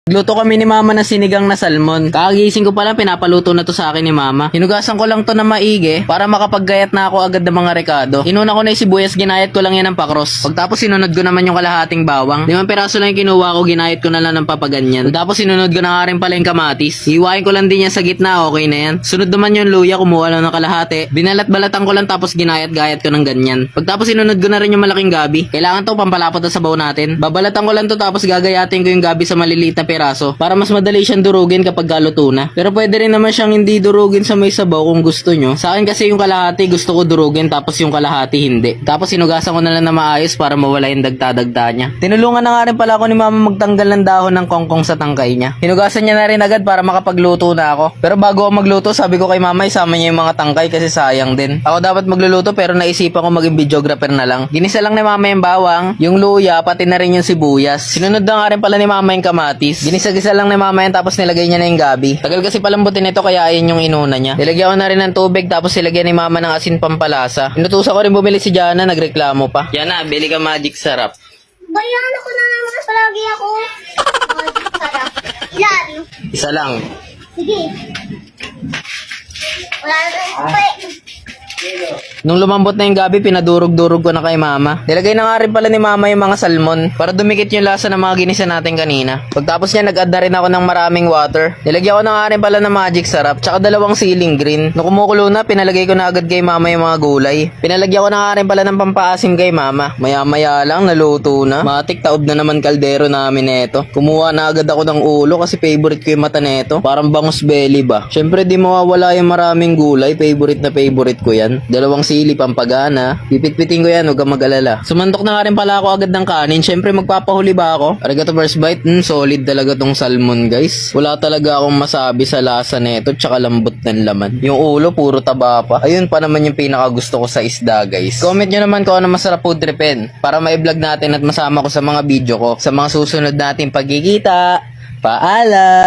Nagluto kami ni mama ng sinigang na salmon. Kakagising ko pala, pinapaluto na to sa akin ni mama. Hinugasan ko lang to na maigi para makapaggayat na ako agad ng mga rekado. Inuna ko na yung sibuyas, ginayat ko lang yan ng pakros. Pagtapos sinunod ko naman yung kalahating bawang. 5 piraso lang yung kinuha ko, ginayat ko na lang ng papaganyan. Pagtapos sinunod ko na nga rin pala yung kamatis. Hiwain ko lang din yan sa gitna, okay na yan. Sunod naman yung luya, kumuha lang ng kalahati. Binalat-balatan ko lang tapos ginayat-gayat ko ng ganyan. Pagtapos sinunod ko na rin yung malaking gabi. Kailangan to pampalapot na sabaw natin. Babalatan ko lang to tapos gagayatin ko yung gabi sa maliliit na piraso para mas madali siyang durugin kapag galuto na. Pero pwede rin naman siyang hindi durugin sa may sabaw kung gusto nyo. Sa akin kasi yung kalahati gusto ko durugin tapos yung kalahati hindi. Tapos sinugasan ko na lang na maayos para mawala yung dagta-dagta niya. Tinulungan na nga rin pala ako ni mama magtanggal ng dahon ng kongkong sa tangkay niya. Hinugasan niya na rin agad para makapagluto na ako. Pero bago ako magluto, sabi ko kay mama isama niya yung mga tangkay kasi sayang din. Ako dapat magluluto pero naisipan ko maging videographer na lang. Ginisa lang ni mama yung bawang, yung luya, pati na rin yung sibuyas. Sinunod na nga rin pala ni mama yung kamatis. Ginisa-gisa lang ni mama yan tapos nilagay niya na yung gabi. Tagal kasi palambutin ito kaya ayun yung inuna niya. Nilagyan ko na rin ng tubig tapos nilagyan ni mama ng asin pampalasa. Inutusan ko rin bumili si Jana, nagreklamo pa. Jana, bili ka magic sarap. Bayan ako na naman palagi ako. Sarap. Ilan? Isa lang. Sige. Wala na rin. Nung lumambot na yung gabi, pinadurog-durog ko na kay mama. Nilagay na nga rin pala ni mama yung mga salmon para dumikit yung lasa ng mga ginisa natin kanina. Pagtapos niya, nag-add na rin ako ng maraming water. Nilagyan ko na nga rin pala ng magic sarap tsaka 2 ceiling green. Nung kumukulo na, pinalagay ko na agad kay mama yung mga gulay. Pinalagyan ko na nga rin pala ng pampaasim kay mama. Maya-maya lang, naluto na. Matik, taob na naman kaldero namin neto. Kumuha na agad ako ng ulo kasi favorite ko yung mata neto. Parang bangus belly ba? Syempre di mawawala yung maraming gulay. Favorite na favorite ko yan. 2 sili pampagana. Pipit-pitin ko yan, huwag kang mag-alala. Sumantok na nga rin pala ako agad ng kanin. Syempre magpapahuli ba ako? Arigato first bite. Solid talaga tong salmon guys. Wala talaga akong masabi sa lasa neto tsaka lambot ng laman. Yung ulo puro taba pa. Ayun pa naman yung pinakagusto ko sa isda guys. Comment nyo naman kung ano masarap food tripin para ma-vlog natin at masama ko sa mga video ko sa mga susunod nating pagkikita. Paalam!